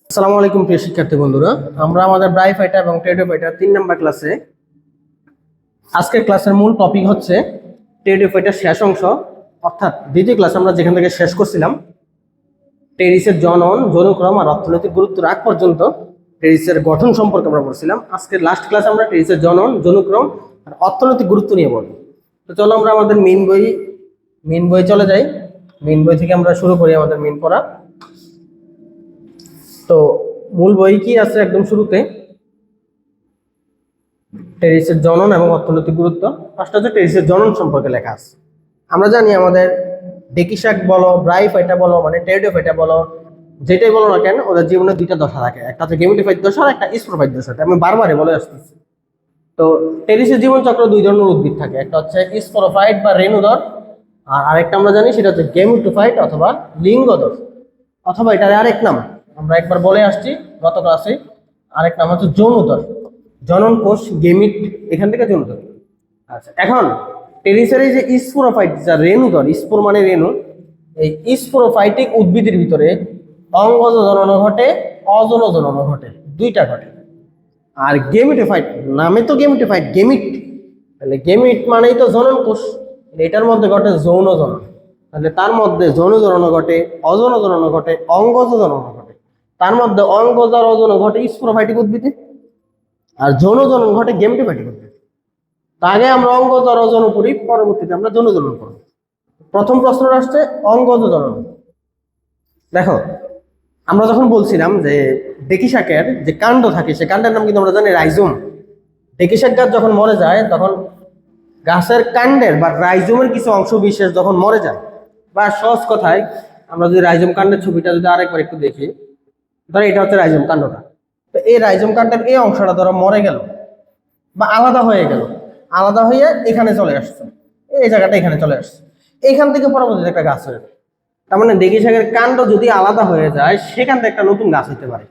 আসসালামু আলাইকুম প্রিয় শিক্ষার্থী বন্ধুরা, আমরা আমাদের ব্রাইফাইটা এবং টেরিডোফাইটা 3 নম্বর ক্লাসে আজকের ক্লাসের মূল টপিক হচ্ছে টেরিডোফাইটার শেষ অংশ, অর্থাৎ দ্বিতীয় ক্লাস আমরা যেখান থেকে শেষ করছিলাম টেরিসের জনন, যৌনক্রম আর অর্থনৈতিক গুরুত্ব রাখ পর্যন্ত টেরিসের গঠন সম্পর্কে আমরা পড়ছিলাম। আজকের লাস্ট ক্লাসে আমরা টেরিসের জনন, যৌনক্রম আর অর্থনৈতিক গুরুত্ব নিয়ে বলবো। তো চলো আমরা আমাদের মেইন বই চলে যাই। মেইন বই থেকে আমরা শুরু করি আমাদের মেইন পড়া। তো মূল বই কি আছে একদম শুরুতে, টেরিসের জনন এবং অর্থনৈতিক গুরুত্ব। ফার্স্ট হচ্ছে টেরিসের জনন সম্পর্কে লেখা আছে। আমরা জানি আমাদের ডেকিশাক বলো, ব্রাইফাইটা বলো, মানে টেরিডোফাইটা বলো, যেটাই বলো না কেন, ওদের জীবনে দুইটা দশা থাকে, একটা হচ্ছে গেমিটিফাইড দশা আর একটা স্পোরোফাইট দশা। আমি বারবারই বলে আসতেছি। তো টেরিসের জীবনচক্র দুই ধরনের উদ্ভিদ থাকে, একটা হচ্ছে স্পোরোফাইট বা রেণুধর, আর আরেকটা আমরা জানি সেটা হচ্ছে গেমিটোফাইট অথবা লিঙ্গধর, অথবা এটার আরেক নাম আমরা একবার বলে আসছি গত ক্লাসে, আরেক নাম হচ্ছে যৌনধর, জনন কোষ, গেমিট, এখান থেকে যৌনধর। আচ্ছা, এখন টেরিসের এই যে স্পোরোফাইট যা রেণুধর, স্পোর মানে রেণু, এই স্পোরোফাইটিক উদ্ভিদের ভিতরে অঙ্গজ জনন ঘটে, অযৌন জনন ঘটে, দুইটা ঘটে। আর গেমিটোফাইট নামে তো গেমিটোফাইট, গেমিট, তাহলে গেমিট মানেই তো জনন কোষ, এটার মধ্যে ঘটে যৌন জনন। তাহলে তার মধ্যে যৌন জনন ঘটে, অযৌন জনন ঘটে, অঙ্গজ জনন ঘটে। তার মধ্যে অঙ্গজ আর অযৌন ঘটে স্পোরোফাইটিক উদ্ভিদে, আর যৌন জনন ঘটে গেমিটোফাইটিক উদ্ভিদে। আগে আমরা অঙ্গজ আর অযৌন করি, পরবর্তীতে আমরা যৌন জনন করব। প্রথম প্রশ্ন আসছে অঙ্গজ জনন। দেখো, আমরা যখন বলছিলাম যে ডেকিশাকের যে কাণ্ড থাকে, সে কাণ্ডের নাম কিন্তু আমরা জানি রাইজোম। ডেকিশাক গাছ যখন মরে যায়, তখন গাছের কাণ্ডের বা রাইজোমের কিছু অংশ বিশেষ যখন মরে যায়, বা সহজ কথায় আমরা যদি রাইজোম কাণ্ডের ছবিটা যদি আরেকবার একটু দেখি, ধরো এটা হচ্ছে রাইজোম কাণ্ডটা। তো এই রাইজোম কাণ্ডের এই অংশটা ধরো মরে গেল বা আলাদা হয়ে গেল, আলাদা হয়ে এখানে চলে আসছে, এই জায়গাটা এখানে চলে আসছে, এইখান থেকে পরবর্তীতে একটা গাছ হয়ে যায়। তার মানে ডেকিশাকের কাণ্ড যদি আলাদা হয়ে যায়, সেখান থেকে একটা নতুন গাছ হতে পারে।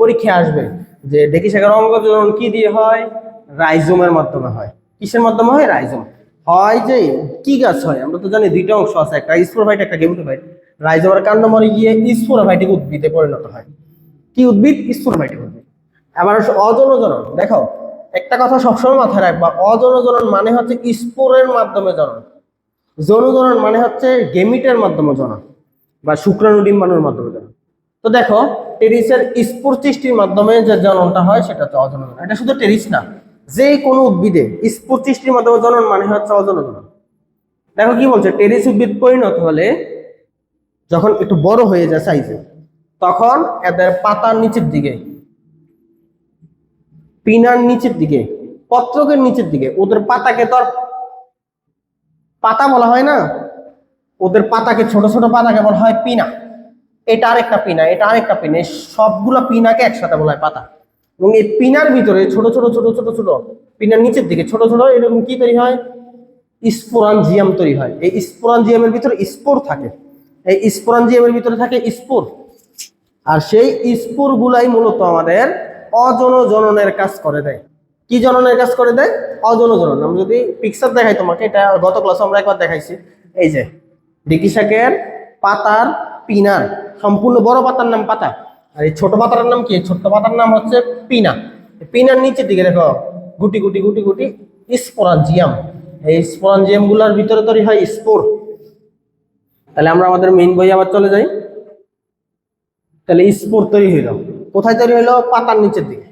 পরীক্ষায় আসবে যে ডেকিশাকের অঙ্গজনন কি দিয়ে হয়? রাইজোমের মাধ্যমে হয়। কিসের মাধ্যমে হয়? রাইজোম। হয় যে কি গাছ হয়? আমরা তো জানি দুইটা অংশ আছে, একটা স্পোরোফাইট, একটা গেমিটোফাইট। রাইজোমের কাণ্ড মরে গিয়ে স্পোরোফাইটিক উদ্ভিদে পরিণত হয়। কি উদ্ভিদ? স্পোরোফাইটিক উদ্ভিদ। আবার অযৌন জনন। দেখো, একটা কথা সবসময় মাথায় রাখবা, অযৌন জনন মানে হচ্ছে স্পোরের মাধ্যমে জনন, যৌন জনন মানে হচ্ছে গেমিটের মাধ্যমে জনন বা শুক্রাণু ডিম্বাণুর মাধ্যমে জনন। তো দেখো, টেরিসের স্পোর সৃষ্টির মাধ্যমে যে জননটা হয় সেটা হচ্ছে অযৌন জনন। এটা শুধু টেরিস না, যে কোনো উদ্ভিদে স্পোর সৃষ্টির মাধ্যমে জনন মানে হচ্ছে অযৌন জনন। দেখো কি বলছে, টেরিস উদ্ভিদ পরিণত হলে যখন একটু বড় হয়ে যায় সাইজে, তখন এদের পাতার নিচের দিকে, পিনার নিচের দিকে, পত্রকের নিচের দিকে, ওদের পাতাকে তো পাতা বলা হয় না, ওদের পাতাকে, ছোট ছোট পাতাকে বলা হয় পিনা। এটা আরেকটা পিনা, এটা আরেকটা পিনা, সবগুলো পিনাকে একসাথে বলা হয় পাতা। এবং এই পিনার ভিতরে ছোট ছোট ছোট ছোট ছোট পিনার নিচের দিকে ছোট ছোট এরকম কি তৈরি হয়? স্পোরাঞ্জিয়াম তৈরি হয়। এই স্পোরাঞ্জিয়ামের ভিতরে স্পোর থাকে, এই স্পোরাঞ্জিয়ামের ভিতরে থাকে স্পোর। আর সেই স্পোর গুলাই মূলত আমাদের অযৌন জননের কাজ করে দেয়। কি জননের কাজ করে দেয়? অযৌন জনন। আমি যদি পিকচার দেখাই তোমাকে, এটা গত ক্লাসে আমরা একবার দেখাইছি। এই যে ডেকিশাকের পাতার পিনার, সম্পূর্ণ বড় পাতার নাম পাতা, আর এই ছোট পাতার নাম কি? ছোট্ট পাতার নাম হচ্ছে পিনা। পিনার নিচের দিকে দেখো গুটি গুটি গুটি গুটি স্পোরাঞ্জিয়াম। এই স্পোরাঞ্জিয়াম গুলার ভিতরে তৈরি হয় স্পোর। তাহলে আমরা আমাদের মেইন বই আবার চলে যাই। তাহলে স্পোর তৈরি হইলো কোথায়? তৈরি হইলো পাতার নিচের দিকে।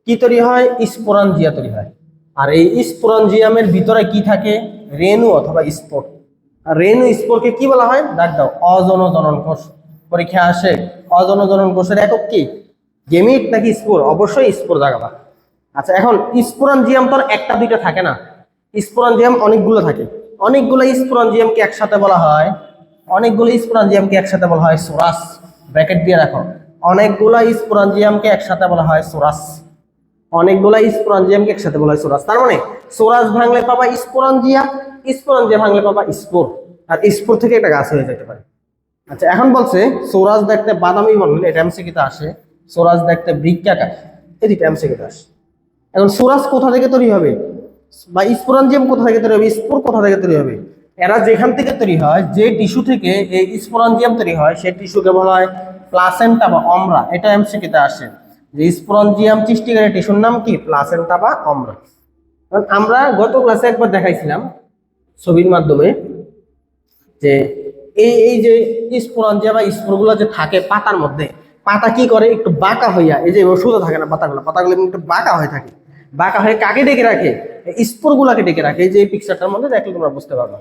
কি তৈরি হয়? স্পোরাঞ্জিয়া তৈরি হয়। আর এই স্পোরাঞ্জিয়ামের ভিতরে কি থাকে? রেণু অথবা স্পোর। আর রেণু স্পোরকে কি বলা হয়? ডাক দাও, অযৌন জনন কোষ। পরীক্ষা আসে, অযৌন জনন কোষের একক কি? গেমিট নাকি স্পোর? অবশ্যই স্পোর দাগাবা। আচ্ছা, এখন স্পোরাঞ্জিয়াম তো একটা দুইটা থাকে না, স্পোরাঞ্জিয়াম অনেকগুলো থাকে। অনেকগুলো স্পোরাঞ্জিয়ামকে একসাথে বলা হয়, অনেকগুলো স্পোরাঞ্জিয়ামকে একসাথে বলা হয় সোরাস। ব্র্যাকেট দিয়ে রাখো, অনেকগুলো স্পোরাঞ্জিয়ামকে একসাথে বলা হয় সোরাস। অনেকগুলো স্পোরাঞ্জিয়ামকে একসাথে বলা হয় সোরাস। তার মানে সোরাস ভাঙলে পাবা স্পোরাঞ্জিয়া, স্পোরাঞ্জিয়া ভাঙলে পাবা স্পোর, আর স্পোর থেকে একটা গাছ হয়ে যেতে পারে। আচ্ছা, এখন বলছে সোরাস দেখতে বাদামি বর্ণের, এটা এমসিকিউতে আসে। সোরাস দেখতে বৃক্কাকার, এদিকে এমসিকিউতে আসে। এখন সোরাস কোথা থেকে তৈরি হবে, বা স্পোরাঞ্জিয়াম কোথা থেকে তৈরি হবে, স্পোর কোথা থেকে তৈরি হবে? এরা যেখান থেকে তৈরি হয়, যে টিস্যু থেকে এই স্পোরাঞ্জিয়াম তৈরি হয়, সেই টিস্যুকে বলা হয় প্লাসেন্টা বা অমরা, এটা এমসিকিউতে আসে যে স্পোরঞ্জিয়াম সৃষ্টিকারী টিস্যুর নাম কি? প্লাসেন্টা বা অমরা। কারণ আমরা গত ক্লাসে একবার দেখাইছিলাম ছবির মাধ্যমে যে এই যে স্পোরঞ্জিয়া বা স্পোরগুলো যে থাকে পাতার মধ্যে, পাতা কি করে? একটু বাঁকা হইয়া, এই যে সোজা থাকে না পাতাগুলো একটু বাঁকা হয়ে থাকে। বাঁকা হয়ে কাকে ডেকে রাখে? স্পোর গুলাকে ডেকে রাখে। এই যে পিকচারটার মধ্যে দেখলে তোমরা বুঝতে পারবে।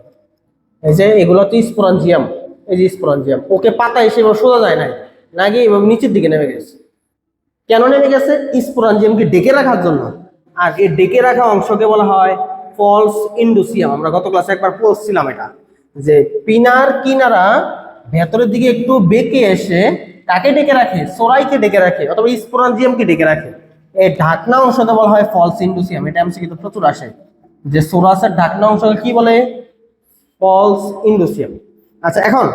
এই যে এগুলো তো স্পোরঞ্জিয়াম, এই যে স্পোরঞ্জিয়াম, ওকে পাতা এসে সোজা যায় নাই, না গিয়ে এবং নিচের দিকে নেমে গেছে। কেন নেমে গেছে? স্পোরঞ্জিয়ামকে ডেকে রাখার জন্য। আর এই ডেকে রাখা অংশকে বলা হয় ফলস ইন্ডুসিয়াম। আমরা গত ক্লাসে একবার পড়ছিলাম এটা, যে পিনার কিনারা ভেতরের দিকে একটু বেঁকে এসে কাকে ডেকে রাখে? সোরাইকে ডেকে রাখে অথবা স্পোরঞ্জিয়ামকে ডেকে রাখে। এই ঢাকনা অংশকে বলা হয় ফলস ইন্ডুসিয়াম। এটা এমসিকিউ কিন্তু প্রচুর আসে, যে সোরাসের ঢাকনা অংশকে কি বলে? ফলস ইন্ডুসিয়াম। আচ্ছা, এখন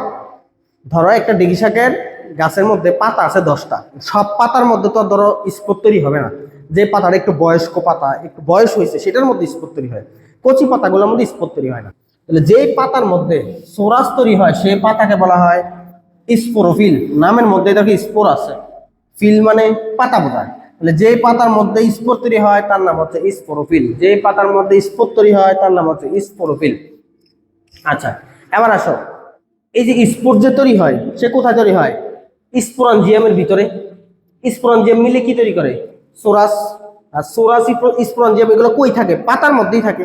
ধরো একটা ডেকি শাকের গাছের মধ্যে পাতা আছে 10টা। সব পাতার মধ্যে তো ধরো স্পোর তৈরি হবে না। যে পাতাটা একটু বয়স্ক পাতা, একটু বয়স হয়েছে, সেটার মধ্যে স্পোর তৈরি হয়। কচি পাতাগুলোর মধ্যে স্পোর তৈরি হয় না। তাহলে যেই পাতার মধ্যে সোরাস তৈরি হয় সেই পাতাকে বলা হয় স্পোরোফিল। নামের মধ্যে দেখো স্পোর আছে, ফিল মানে পাতা বোঝায়। তাহলে যেই পাতার মধ্যে স্পোর তৈরি হয় তার নাম হচ্ছে স্পোরোফিল। যেই পাতার মধ্যে স্পোর তৈরি হয় তার নাম হচ্ছে স্পোরোফিল। আচ্ছা, এবার আসো, এই যে স্পোর যে তৈরি হয় সে কোথায় তৈরি হয়? স্পোরঞ্জিয়ামের ভিতরে। স্পোরঞ্জিয়াম মিলে কি তৈরি করে? সোরাস। আর সোরাস স্পোরঞ্জিয়াম এগুলো কই থাকে? পাতার মধ্যেই থাকে।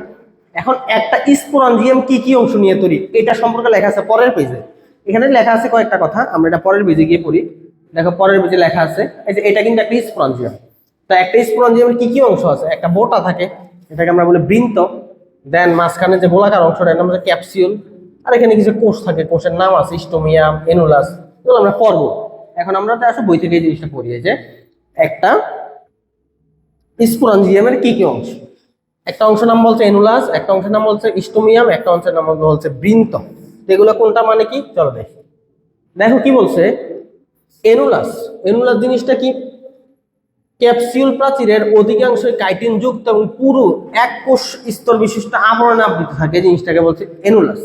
এখন একটা স্পোরঞ্জিয়াম কি কি অংশ নিয়ে তৈরি, এটা সম্পর্কে লেখা আছে পরের পেজে। এখানে লেখা আছে কয়েকটা কথা, আমরা এটা পরের পেজে গিয়ে পড়ি। দেখো পরের পেজে লেখা আছে, এই যে এটা কিন্তু একটা স্পোরঞ্জিয়াম। তো একটা স্পোরঞ্জিয়ামের কি কি অংশ আছে? একটা বোটা থাকে, এটাকে আমরা বলি বৃন্ত। দেন মাঝখানে যে গোলাকার অংশটা, এর নাম হচ্ছে ক্যাপসিউল। আর এখানে কিছু কোষ থাকে, কোষের নাম আছে স্টোমিয়াম, এনুলাস, এগুলো আমরা পড়বো। এখন আমরা আসলে বই থেকে এই জিনিসটা পড়ি, যে একটা স্পোরঞ্জিয়ামের কি কি অংশ। একটা অংশের নাম বলছে এনুলাস, একটা অংশের নাম বলছে স্টোমিয়াম, একটা অংশের নাম বলছে বৃন্ত। এগুলো কোনটা মানে কি? চলো দেখি। দেখো কি বলছে, এনুলাস। এনুলাস জিনিসটা কি? ক্যাপসিউল প্রাচীরের অধিকাংশই কাইটিন যুক্ত এবং পুরো এক কোষ স্তর বিশিষ্ট আবরণে আবৃত থাকে, জিনিসটাকে বলছে এনুলাস।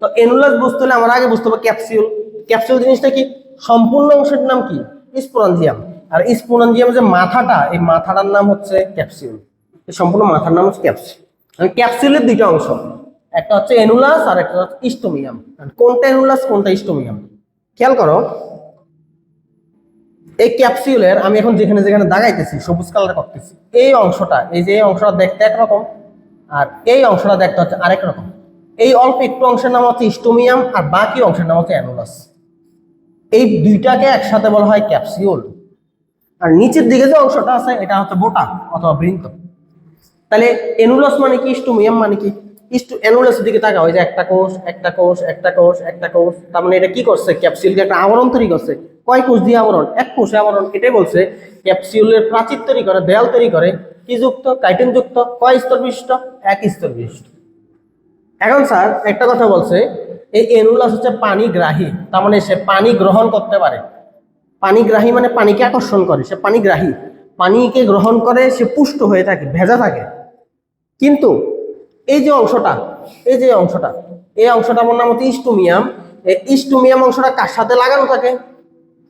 তো এনুলাস বুঝতে হলে আমরা আগে বুঝতে হবে ক্যাপসিউল। ক্যাপসিউল জিনিসটা কি? সম্পূর্ণ অংশের নাম কি? স্পোরঞ্জিয়াম। আর স্পোরঞ্জিয়াম যে মাথাটা, এই মাথাটার নাম হচ্ছে ক্যাপসিউল। সম্পূর্ণ মাথার নাম হচ্ছে ক্যাপসিউল। ক্যাপসিউলের দুইটা অংশ, একটা হচ্ছে এনুলাস আর একটা হচ্ছে স্টোমিয়াম। কোনটা এনুলাস কোনটা স্টোমিয়াম খেয়াল করো। এই ক্যাপসিউলের আমি এখন যেখানে যেখানে দাগাইতেছি, সবুজ কালার করতেছি, এই অংশটা, এই যে অংশটা দেখতে একরকম আর এই অংশটা দেখতে হচ্ছে আরেক রকম। এই অল্প একটু অংশের নাম হচ্ছে স্টোমিয়াম আর বাকি অংশের নাম হচ্ছে অ্যানুলাস। এই দুইটাকে একসাথে বলা হয় ক্যাপসিউল। আর নিচের দিকে যে অংশটা আছে এটা হচ্ছে বোটা অথবা বৃন্ত। তাহলে এনুলাস মানে কি? স্টোমিয়াম মানে কি? অ্যানুলাসের দিকে তাকা, হয় যে একটা কোষ একটা কোষ একটা কোষ একটা কোষ, তার মানে এটা কি করছে? ক্যাপসিউলকে একটা আবরণ তৈরি করছে। কয় কোষ দিয়ে আবরণ? এক কোষে আবরণ। এটাই বলছে ক্যাপসিউলের প্রাচীর তৈরি করে, দেয়াল তৈরি করে কি যুক্ত? কাইটিন যুক্ত। কয় স্তর বিশিষ্ট? এক স্তর বিশিষ্ট। এখন স্যার একটা কথা বলছে, এই এনুলাস হচ্ছে পানিগ্রাহী, তার মানে সে পানি গ্রহণ করতে পারে। পানিগ্রাহী মানে পানিকে আকর্ষণ করে, সে পানিগ্রাহী, পানিকে গ্রহণ করে, সে পুষ্ট হয়ে থাকে, ভেজা থাকে। কিন্তু এই যে অংশটা, এই যে অংশটা, এই অংশটা আমার নাম হচ্ছে স্টোমিয়াম। এই স্টোমিয়াম অংশটা কার সাথে লাগানো থাকে?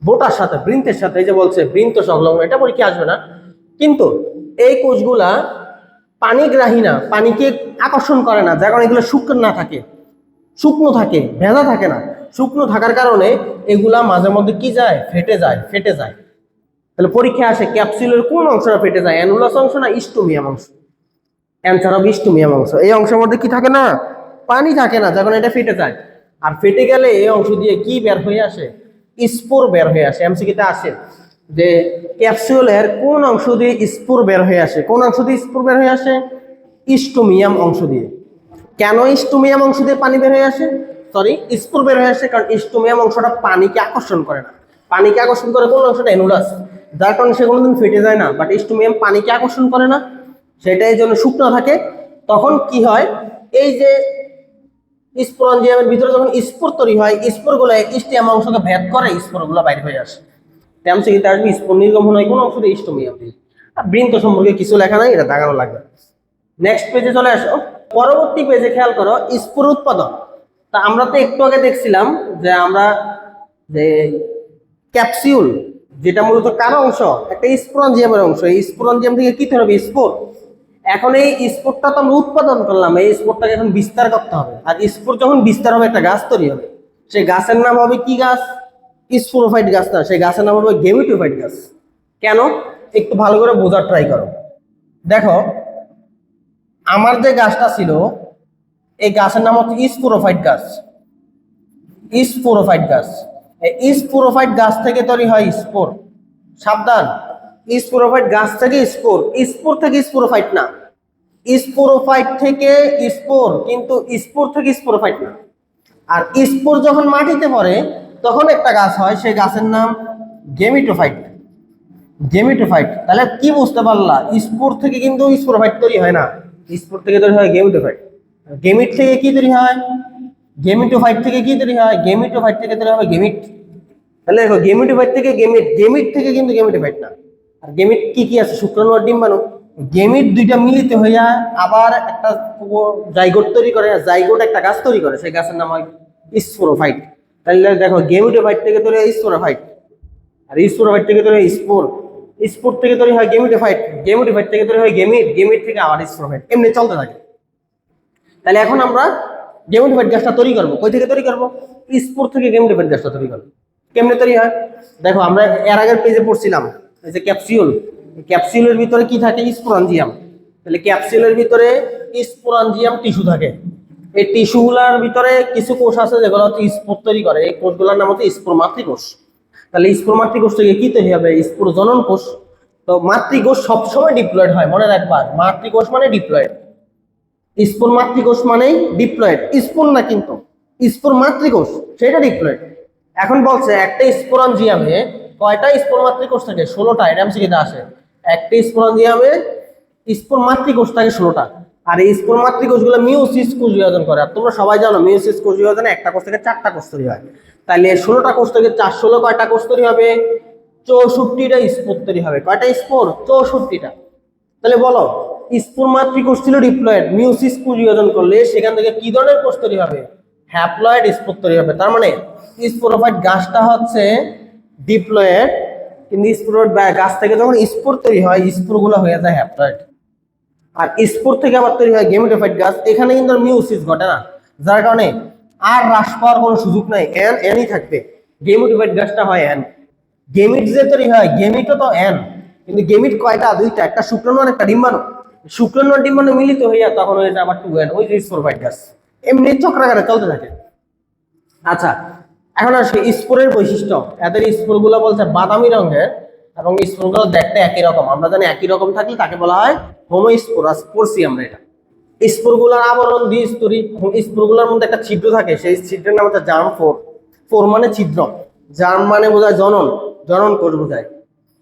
বোটার সাথে, বৃন্তের সাথে। এই যে বলছে বৃন্ত সংলগ্ন, এটা পরীক্ষা আসবে না। কিন্তু এই কোষগুলা পানিগ্রাহী না, পানিকে আকর্ষণ করে না, যার কারণে এগুলো শুকনো না থাকে, শুকনো থাকে, ভেজা থাকে না। শুকনো থাকার কারণে এগুলা মাঝে মধ্যে কি যায়? ফেটে যায়, ফেটে যায়। তাহলে পরীক্ষা আসে ক্যাপসুলের কোন অংশটা ফেটে যায়? অ্যানুলাস অংশ না স্টোমিয়াম অংশ? অ্যান্সার হবে স্টোমিয়াম অংশ। এই অংশের মধ্যে কি থাকে না? পানি থাকে না, যখন এটা ফেটে যায়। আর ফেটে গেলে এই অংশ দিয়ে কি বের হয়ে আসে? স্পোর বের হয়ে আসে। এমসিকিউতে আসে যে ক্যাপসুলের কোন অংশ দিয়ে স্পোর বের হয়ে আসে? কোন অংশ দিয়ে স্পোর বের হয়ে আসে? স্টোমিয়াম অংশ দিয়ে। কেন স্টোমিয়াম অংশ দিয়ে পানি বের হয়ে আসে? সরি, স্পোর বের হয়ে আসে কারণ স্টোমিয়াম অংশটা পানিকে আকর্ষণ করে না। পানিকে আকর্ষণ করে কোন অংশটা? অ্যানুলাস, যার কারণে সে কোনোদিন ফেটে যায় না। বাট স্টোমিয়াম পানিকে আকর্ষণ করে না, সেটা এই জন্য শুকনো থাকে। তখন কি হয়? এই যে স্পোরঞ্জিয়ামের ভিতরে যখন স্পোর তৈরি হয়, স্পোরগুলো স্টেম অংশকে ভেদ করে, স্পোরগুলো বাইরে হয়ে আসে। তেমসে কিন্তু আসবে স্পোর নির্গমন হয় কোন অংশ দিয়ে? স্টোমিয়াম দিয়ে। আর বৃন্ত সম্পর্কে কিছু লেখা নাই, এটা দাগানো লাগবে। নেক্সট পেজে চলে আসো। পরবর্তী পেজে খেয়াল করো স্পোর উৎপাদন। তা আমরা তো একটু আগে দেখছিলাম যে আমরা যে ক্যাপসিউল যেটা মূলত কার অংশ, একটা স্পোরাঞ্জিয়ামের অংশ। এই স্পোরাঞ্জিয়াম থেকে কি তৈরি হবে, স্পোর। এখন এই স্পোরটা তো আমরা উৎপাদন করলাম, এই স্পোরটাকে এখন বিস্তার করতে হবে। আর স্পোর যখন বিস্তার হবে একটা গাছ তৈরি হবে, সেই গাছের নাম হবে কি গাছ, স্পোরোফাইট গাছ না, সেই গাছের নাম হবে গেমিটোফাইট গাছ। কেন, একটু ভালো করে বোঝার ট্রাই করো। দেখো আমার যে গাছটা ছিল এই গাছের নাম হচ্ছে স্পোরোফাইট গাছ। স্পোরোফাইট গাছ, এই স্পোরোফাইট গাছ থেকে তৈরি হয় স্পোর। সাবধান, স্পোরোফাইট গাছ থেকে স্পোর, স্পোর থেকে স্পোরোফাইট না। স্পোরোফাইট থেকে স্পোর, কিন্তু স্পোর থেকে স্পোরোফাইট না। আর স্পোর যখন মাটিতে পড়ে তখন একটা গাছ হয়, সেই গাছের নাম গেমিটোফাইট। গেমিটোফাইট, তাহলে কি বুঝতে পারলা, স্পোর থেকে কিন্তু স্পোরোফাইট তৈরি হয় না, স্পোর থেকে তৈরি হয় গেমিটোফাইট। গেমিট থেকে কি তৈরি হয়, গেমিটোফাইট থেকে কি তৈরি হয়, গেমিটোফাইট থেকে তৈরি হবে গেমিট। তাহলে দেখো গেমিটোফাইট থেকে গেমিট, গেমিট থেকে কিন্তু গেমিটোফাইট না। আর গেমিট কি কি আছে, শুক্রাণু আর ডিম্বাণু। গেমিট দুইটা মিলিত হইয়া আবার একটা জাইগোট তৈরি করে, জাইগোট একটা গাছ তৈরি করে, সেই গাছের নাম হয় স্পোরোফাইট। তাহলে দেখো গেমিটোফাইট থেকে তৈরি হয় স্পোরোফাইট, আর স্পোরোফাইট থেকে তৈরি হয় স্পোর, স্পোর থেকে তৈরি হয় গেমিটোফাইট, গেমিটোফাইট থেকে তৈরি হয় গেমিট, গেমিট থেকে আবার স্পোরোফাইট, এমনি চলতে থাকে। তাহলে এখন আমরা গেমিটোফাইট গাছটা তৈরি করবো, কই থেকে তৈরি করবো, স্পোর থেকে গেমিটোফাইট গাছটা তৈরি করবো। কেমনে তৈরি হয়, দেখো আমরা এর আগের পেজে পড়ছিলাম এই যে ক্যাপসিউল, ক্যাপসিউলের ভিতরে কি থাকে, স্পোরাঞ্জিয়াম। তাহলে ক্যাপসিউলের ভিতরে স্পোরাঞ্জিয়াম টিস্যু থাকে। এই টিস্যুগুলার ভিতরে কিছু কোষ আছে যেগুলো হচ্ছে স্পোর তৈরি করে, এই কোষগুলোর নাম হচ্ছে স্পোর মাতৃকোষ। তাহলে স্পোর মাতৃকোষ থেকে কি তৈরি হবে, স্পোর জনন কোষ। তো মাতৃকোষ সবসময় ডিপ্লয়েড হয়, মনে রাখবা, মাতৃকোষ মানে ডিপ্লয়েড। স্পোর মাতৃকোষ মানেই ডিপ্লয়েড, স্পোর না কিন্তু, স্পোর মাতৃকোষ সেটা ডিপ্লয়েড। এখন বলছে একটা স্পোরাঞ্জিয়ামে কয়টা স্পোর মাতৃকোষ থাকে, 16টা, এটা এমসিকিউতে আসে। একটা স্পোরাঞ্জিয়ামে স্পোর মাতৃকোষ থাকে 16টা। আর এই স্পোর মাতৃকোষগুলো মিওসিস কোষ বিভাজন করে। আর তোমরা সবাই জানো মিওসিস কোষ বিভাজনে একটা কোষ থেকে 4টা কোষ তৈরি হয়। তাহলে 16টা কোষ থেকে 4 16 কয়টা কোষ তৈরি হবে, 64টা স্পোর তৈরি হবে। কয়টা স্পোর, 64টা। তাহলে বলো, স্পোর মাতৃকোষ ছিল ডিপ্লয়েড, মিওসিস কোষ বিভাজন করলে সেখান থেকে কি ধরনের কোষ তৈরি হবে, হ্যাপ্লয়েড স্পোর তৈরি হবে। তার মানে স্পোরোফাইট গাছটা হচ্ছে ডিপ্লয়েড, কিন্তু স্পোরোফাইট গাছ থেকে যখন স্পোর তৈরি হয় স্পোরগুলো হয়ে যায় হ্যাপ্লয়েড। আর স্পোর থেকে আবার তৈরি হয় গেমিটোফাইট গাছ, এখানে কিন্তু মিওসিস ঘটে না, যার কারণে আর হ্রাস পাওয়ার কোনো সুযোগ নাই, এন এনই থাকবে। গেমিটোফাইট গাছটা হয় এন। গেমিট যে তৈরি হয়, গেমিটও তো এন, কিন্তু গেমিট কয়টা, দুইটা, একটা শুক্রাণু আর একটা ডিম্বাণু। শুক্রাণু আর ডিম্বাণু মিলিত হইয়া তখন হয়ে যায় আবার 2n, ওই যে স্পোরোফাইট গাছ। এমনি চক্রাকারে চলতে থাকে। আচ্ছা, এখন আসে স্পোরের বৈশিষ্ট্য। এদের স্পোর গুলো বলছে বাদামি রঙের, এবং স্পোর গুলো দেখতে একই রকম। আমরা জানি একই রকম থাকলে তাকে বলা হয় হোমোস্পোরাস, পড়ছি আমরা এটা। স্পোর গুলার আবরণ দ্বিস্তরী, স্পোর গুলোর মধ্যে একটা ছিদ্র থাকে, সেই ছিদ্রের নাম হচ্ছে জার্ম ফোর। ফোর মানে ছিদ্র, জার্ম মানে বোঝায় জনন, জনন কোষ বোঝায়।